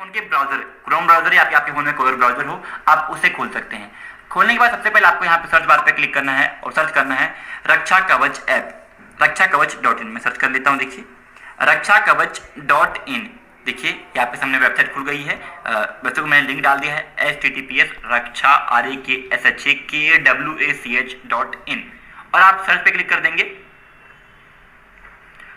Phone के browser, Chrome browser या आपके फोन में कोई और ब्राउजर हो, आप उसे खोल सकते हैं। खोलने के बाद सबसे पहले आपको यहाँ पे सर्च बार पे क्लिक करना है और सर्च करना है रक्षा कवच ऐप, रक्षा कवच .in में सर्च कर लेता हूँ। देखिए रक्षा कवच .in, देखिए यहाँ पे सामने वेबसाइट खुल गई है। वैसे तो मैंने लिंक डाल दिया है https raksha.in और आप सर्च पे क्लिक कर देंगे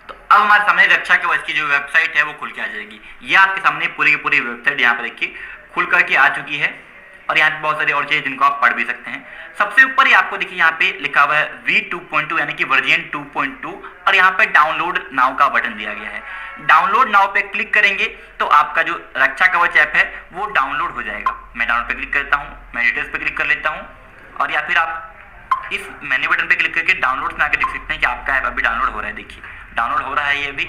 तो अब हमारे सामने रक्षा कवच की जो वेबसाइट है वो खुल के आ जाएगी। ये आपके सामने पूरी की पूरी वेबसाइट यहाँ पे देखिए खुल करके आ चुकी है और यहाँ पे बहुत सारी और चीजें जिनको आप पढ़ भी सकते हैं। सबसे ऊपर ही आपको देखिए यहाँ पे लिखा हुआ है V2.2 यानी कि वर्जन 2.2 और यहाँ पे डाउनलोड नाउ का बटन दिया गया है। डाउनलोड नाउ पे क्लिक करेंगे तो आपका जो रक्षा कवच ऐप है वो डाउनलोड हो जाएगा। मैं डाउनलोड पे क्लिक करता हूँ, मैं डिटेल्स पे क्लिक कर लेता हूँ और या फिर आप इस मेन्यू बटन पे क्लिक करके डाउनलोड में आके देख सकते हैं कि आपका ऐप अभी डाउनलोड हो रहा है। देखिए डाउनलोड हो रहा है। ये भी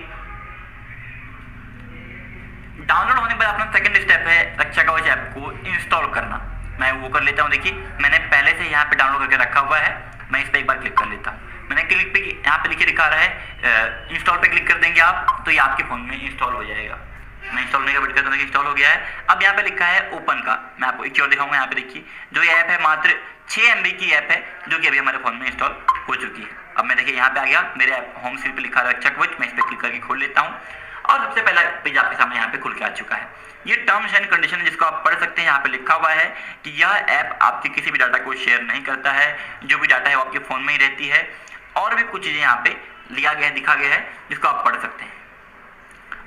डाउनलोड होने के बाद अपना सेकंड स्टेप है रक्षा कवच ऐप को इंस्टॉल करना। मैं वो कर लेता हूँ। देखिए मैंने पहले से यहाँ पे डाउनलोड करके रखा हुआ है, मैं इस पर एक बार क्लिक कर लेता हूँ। मैंने क्लिक पे यहाँ पे लिखे दिखा रहा है इंस्टॉल पे क्लिक कर देंगे आप तो ये आपके फोन में इंस्टॉल हो जाएगा। मैं इंस्टॉल होने का वेट करता हूँ, इंस्टॉल हो गया है। अब यहाँ पे लिखा है ओपन का, मैं आपको एक और दिखाऊंगा। यहाँ पे देखिए जो ये ऐप है मात्र 6 MB की ऐप है जो कि अभी हमारे फोन में इंस्टॉल हो चुकी है। अब मैं देखिए यहाँ पे आ गया, मेरे होम स्क्रीन पे लिखा है रक्षा कवच, मैं इस पर क्लिक करके खोल लेता हूँ और सबसे पहला पेज आपके सामने यहाँ पे खुल के आ चुका है। ये टर्म्स एंड कंडीशन है जिसको आप पढ़ सकते हैं। यहाँ पे लिखा हुआ है कि यह ऐप आपके किसी भी डाटा को शेयर नहीं करता है, जो भी डाटा है वो आपके फोन में ही रहती है और भी कुछ चीजें यहाँ पे लिया गया है, दिखा गया है जिसको आप पढ़ सकते हैं।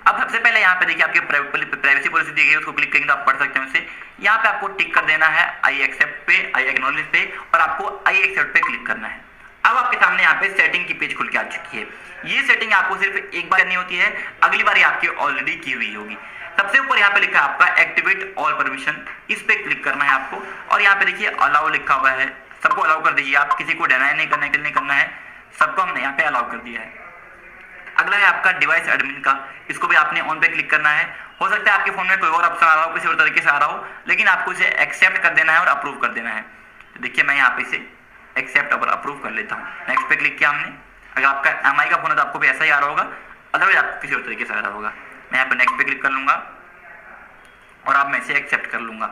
अब सबसे पहले यहाँ पे देखिए आपके प्राइवेसी पॉलिसी दी गई है, उसको क्लिक करेंगे तो आप पढ़ सकते हैं उसे। यहाँ पे आपको टिक कर देना है आई एक्सेप्ट पे, आई एक्नॉलेज पे और आपको आई एक्सेप्ट पे क्लिक करना है। अब आपके सामने यहाँ पे सेटिंग की पेज खुल के आ चुकी है। ये सेटिंग आपको सिर्फ एक बार करनी होती है, अगली बार ये आपकी ऑलरेडी की हुई होगी। सबसे ऊपर यहाँ पे लिखा है आपका एक्टिवेट ऑल परमिशन, इस पे क्लिक करना है आपको और यहाँ पे देखिए अलाउ लिखा हुआ है, सबको अलाउ कर दीजिए। आप किसी को डिनाई नहीं करना है, सबको हमने यहाँ पे अलाउ कर दिया है। अगला है आपका डिवाइस एडमिन का, इसको भी आपने ऑन पे क्लिक करना है। हो सकता है आपके फोन में कोई और ऑप्शन आ रहा हो, किसी और तरीके से आ रहा हो, लेकिन आपको इसे एक्सेप्ट कर देना है और अप्रूव कर देना है। तो देखिए मैं यहाँ पे इसे एक्सेप्ट और अप्रूव कर लेता हूँ। नेक्स्ट पे क्लिक किया हमने। अगर आपका MI का फोन है तो आपको भी ऐसा ही आ रहा होगा, अदरवाइज आपको किसी और तरीके से आ रहा होगा। मैं यहाँ पे नेक्स्ट पे क्लिक कर लूंगा और अब मैं इसे एक्सेप्ट कर लूंगा।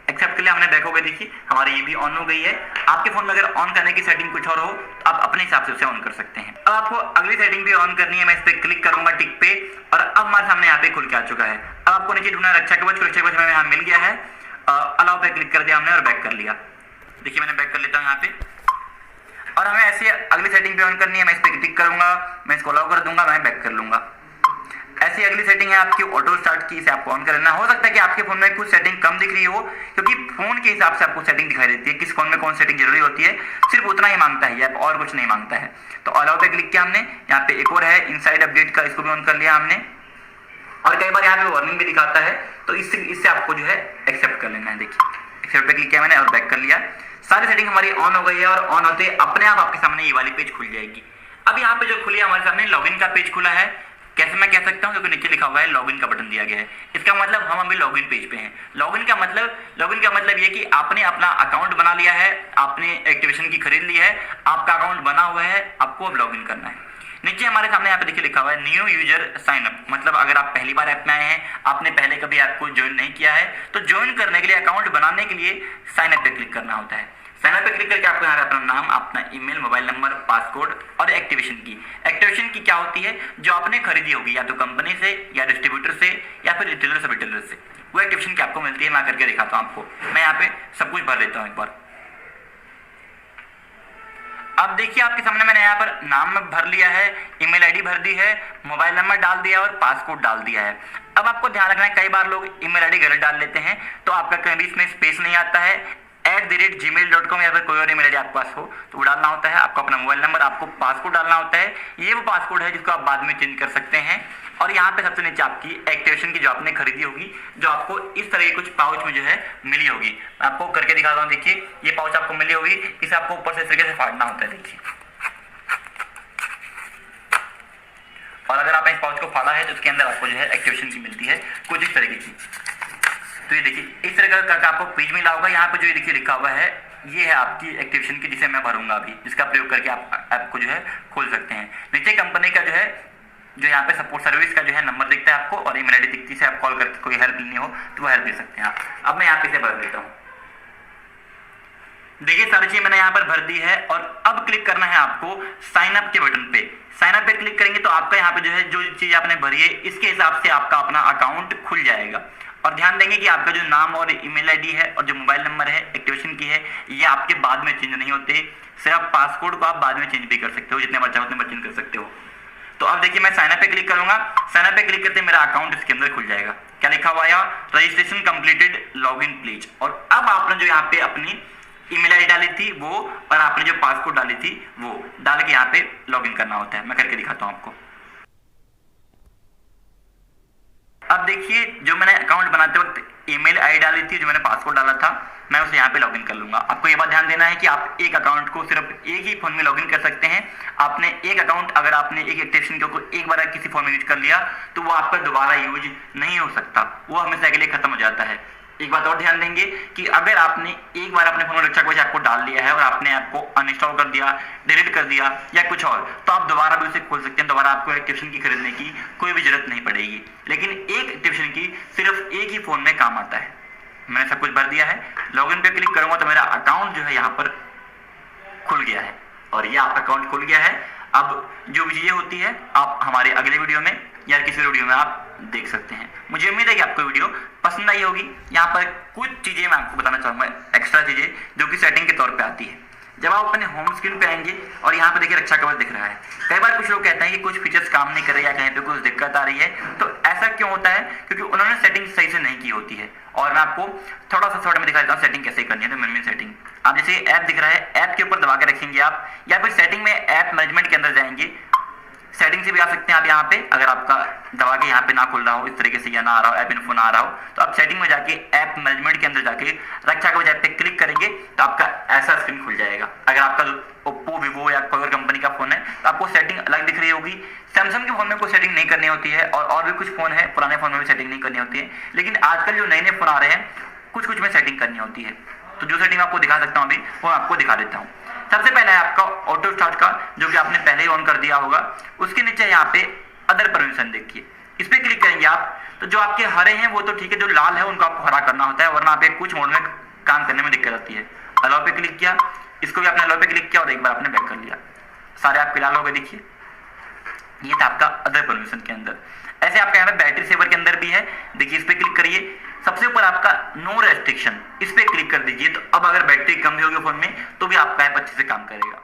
एक्सेप्ट के लिए हमने देखोगे देखिए हमारी ये भी ऑन हो गई है। आपके फोन में अगर ऑन करने की सेटिंग कुछ और हो तो आप अपने हिसाब से उसे ऑन कर सकते हैं। अब आपको अगली सेटिंग भी ऑन करनी है, मैं इस पे क्लिक करूंगा टिक पे और अब हमारे सामने यहाँ पे खुल के आ चुका है। अब आपको नीचे ढूंढना रक्षा कवच, रक्षा कवच में यहाँ मिल गया है, अलाउ पे क्लिक कर दिया हमने और बैक कर लिया। देखिए मैंने बैक कर लेता हूँ यहाँ पे और हमें ऐसे अगली सेटिंग पे ऑन करनी है। मैं इस पे क्लिक करूंगा, मैं इसको अलाउ कर दूंगा, मैं बैक कर लूंगा। ऐसी अगली सेटिंग है आपकी ऑटो स्टार्ट की, इसे आपको ऑन करना। हो सकता है कि आपके फोन में कुछ सेटिंग कम दिख रही हो क्योंकि फोन के हिसाब से आपको सेटिंग दिखाई देती है, किस फोन में कौन सेटिंग जरूरी होती है, सिर्फ उतना ही मांगता है ऐप और कुछ नहीं मांगता है। तो अलाउ पे क्लिक किया हमने। यहाँ पे एक और है इनसाइड अपडेट का, इसको भी ऑन कर लिया हमने और कई बार यहाँ पे वार्निंग भी दिखाता है तो इससे आपको जो है एक्सेप्ट कर लेना है। देखिए एक्सेप्ट पे क्लिक किया मैंने और बैक कर लिया। सारी सेटिंग हमारी ऑन हो गई है और ऑन होते अपने आप आपके सामने ये वाली पेज खुल जाएगी। अब यहाँ पे जो खुली है हमारे सामने लॉगिन का पेज खुला है। कैसे मैं कह सकता हूँ, क्योंकि नीचे लिखा हुआ है लॉगिन का बटन दिया गया है। इसका मतलब हम अभी लॉगिन पेज पे हैं। लॉगिन का मतलब ये कि आपने अपना अकाउंट बना लिया है, आपने एक्टिवेशन की खरीद ली है, आपका अकाउंट बना हुआ है, आपको अब लॉगिन करना है। नीचे हमारे सामने यहाँ पे देखिए लिखा हुआ है न्यू यूजर साइन अप, मतलब अगर आप पहली बार ऐप में आए हैं, आपने पहले कभी ऐप को ज्वाइन नहीं किया है तो ज्वाइन करने के लिए, अकाउंट बनाने के लिए साइन अप पे क्लिक करना होता है। साइन अप पे क्लिक करके आपको यहाँ पे अपना नाम, अपना ईमेल, मोबाइल नंबर, पासकोड और एक्टिवेशन की क्या होती है, जो आपने खरीदी होगी या तो कंपनी से या डिस्ट्रीब्यूटर से या फिर रिटेलर से, वो एक्टिवेशन की आपको मिलती है। मैं करके दिखाता हूँ आपको। मैं यहाँ पे सब कुछ भर लेता हूँ एक बार। अब देखिए आपके सामने मैंने यहाँ पर नाम भर लिया है, ईमेल आईडी भर दी है, मोबाइल नंबर डाल दिया और पासकोड डाल दिया है। अब आपको ध्यान रखना है, कई बार लोग ईमेल आईडी गलत डाल लेते हैं तो आपका कभी इसमें स्पेस नहीं आता है। @gmail.com या फिर कोई और ईमेल आईडी आपके पास हो तो वो डालना होता है। आपको अपना मोबाइल नंबर, आपको पासकोड डालना होता है। ये वो पासकोड है जिसको आप बाद में चेंज कर सकते हैं। और यहाँ पे सबसे नीचे आपकी एक्टिवेशन की जो आपने खरीदी होगी, जो आपको इस तरह के कुछ पाउच में जो है मिली होगी। मैं आपको करके दिखाता हूँ। देखिए ये पाउच आपको मिली होगी, इसे आपको ऊपर से इस तरीके से फाड़ना होता है। देखिए और अगर आपने इस पाउच को फाड़ा है तो उसके अंदर आपको जो है एक्टिवेशन की मिलती है कुछ इस तरीके की। तो ये देखिए इस तरह का आपको पेज मिला होगा। यहाँ पे जो ये देखिए लिखा हुआ है, ये है आपकी एक्टिवेशन की, जिसे मैं भरूंगा अभी, जिसका प्रयोग करके आप ऐप को जो है खोल सकते हैं। नीचे कंपनी का जो यहाँ पे सपोर्ट सर्विस का जो है नंबर दिखता है आपको तो वो हेल्प ले सकते हैं आप। अब मैं यहाँ पे से भर देता हूँ। देखिए सारी चीजें मैंने यहाँ पर भर दी है और अब क्लिक करना है आपको साइन अप के बटन पे। साइन अप पे क्लिक करेंगे तो आपका यहाँ पे जो है जो चीज आपने भरी है इसके हिसाब से आपका अपना अकाउंट खुल जाएगा। और ध्यान देंगे कि आपका जो नाम और ईमेल आईडी है और जो मोबाइल नंबर है एक्टिवेशन की है ये आपके बाद में चेंज नहीं होते। सिर्फ पासकोड को आप बाद में चेंज भी कर सकते हो, जितने बार चाहो उतने बार चेंज कर सकते हो। तो अब देखिए मैं साइन अप पे क्लिक करूंगा। साइन अप पे क्लिक करते मेरा अकाउंट इसके अंदर खुल जाएगा। क्या लिखा हुआ है? Registration completed, log in please. और अब आपने जो यहाँ पे अपनी ईमेल आईडी डाली थी वो और आपने जो पासकोड डाली थी वो डाल के यहाँ पे लॉग इन करना होता है। मैं करके दिखाता हूँ आपको। अब देखिए जो मैंने अकाउंट बनाते वक्त ईमेल आईडी डाली थी, जो मैंने पासवर्ड डाला था, मैं उसे यहाँ पे लॉगिन कर लूंगा। आपको ये बात ध्यान देना है कि आप एक अकाउंट को सिर्फ एक ही फोन में लॉगिन कर सकते हैं। आपने एक अकाउंट अगर आपने एक एक्टिवेशन को एक बार किसी फोन में यूज कर लिया तो वो आपका दोबारा यूज नहीं हो सकता, वो हमेशा के लिए खत्म हो जाता है। एक बात और ध्यान देंगे कि अगर आपने एक बार अपने फोन में रक्षा कवच ऐप को डाल लिया है और आपने ऐप को अनइंस्टॉल कर दिया, डिलीट कर दिया या कुछ और, तो आप दोबारा भी उसे खोल सकते हैं। दोबारा आपको एक्टिवेशन की खरीदने की कोई भी जरूरत नहीं पड़ेगी। लेकिन एक एक्टिवेशन की सिर्फ एक ही फोन में काम आता है। मैंने सब कुछ भर दिया है। लॉगिन पे क्लिक करूंगा तो मेरा अकाउंट जो है यहाँ पर खुल गया है और ये आपका अकाउंट खुल गया है। अब जो भी चीजें होती है आप हमारे अगले वीडियो में या किसी वीडियो में आप देख सकते हैं। मुझे उम्मीद है कि आपको वीडियो पसंद आई होगी। यहाँ पर कुछ चीजें मैं आपको बताना चाहूंगा, एक्स्ट्रा चीजें जो कि सेटिंग के तौर पे आती है। जब आप अपने होम स्क्रीन पे आएंगे और यहाँ पे देखिए रक्षा कवच दिख रहा है, कई बार कुछ लोग कहते हैं कि कुछ फीचर्स काम नहीं कर रहे या कहीं पे कुछ दिक्कत आ रही है। तो ऐसा क्यों होता है? क्योंकि उन्होंने सेटिंग सही से नहीं की होती है। और मैं आपको थोड़ा सा शॉर्ट में दिखा देता हूँ सेटिंग कैसे करनी है। तो मेन सेटिंग आप जैसे ऐप दिख रहा है, ऐप के ऊपर दबा के रखेंगे आप, या फिर सेटिंग में ऐप मैनेजमेंट के अंदर जाएंगे। सेटिंग से भी आ सकते हैं आप यहाँ पे, अगर आपका दबा के यहाँ पे ना खुल रहा हो इस तरीके से या ना आ रहा हो, ऐप इन्फो ना आ रहा हो, तो आप सेटिंग में जाके ऐप मैनेजमेंट के अंदर जाके रक्षा कवच ऐप पे क्लिक करेंगे तो आपका ऐसा स्क्रीन खुल जाएगा। अगर आपका ओप्पो, वीवो या कोई और कंपनी का फोन है तो आपको सेटिंग अलग दिख रही होगी। सैमसंग के फोन में कोई सेटिंग नहीं करनी होती है और भी कुछ फोन है पुराने फोन में भी सेटिंग नहीं करनी होती है। लेकिन आजकल जो नए नए फोन आ रहे हैं कुछ में सेटिंग करनी होती है। तो जो सेटिंग आपको दिखा सकता हूँ अभी वो आपको दिखा देता हूँ। सबसे पहले है आपका ऑटो स्टार्ट का, जो कि आपने पहले ही ऑन कर दिया होगा। उसके नीचे यहाँ पे अदर परमिशन देखिए, इस पे क्लिक करेंगे आप तो जो आपके हरे हैं वो तो ठीक है, जो लाल है उनको आपको हरा करना होता है, वरना आप कुछ मोड में काम करने में दिक्कत आती है। अलाउ पे क्लिक किया, इसको भी आपने अलाउ पे क्लिक किया और एक बार आपने बैक कर लिया, सारे आपके लाल हो गए। देखिए ये था आपका अदर परमिशन के अंदर। ऐसे आपका यहाँ पे बैटरी सेवर के अंदर भी है, देखिए इस पे क्लिक करिए। सबसे ऊपर आपका नो रेस्ट्रिक्शन, इस पे क्लिक कर दीजिए। तो अब अगर बैटरी कम भी होगी फोन में तो भी आपका ऐप अच्छे से काम करेगा।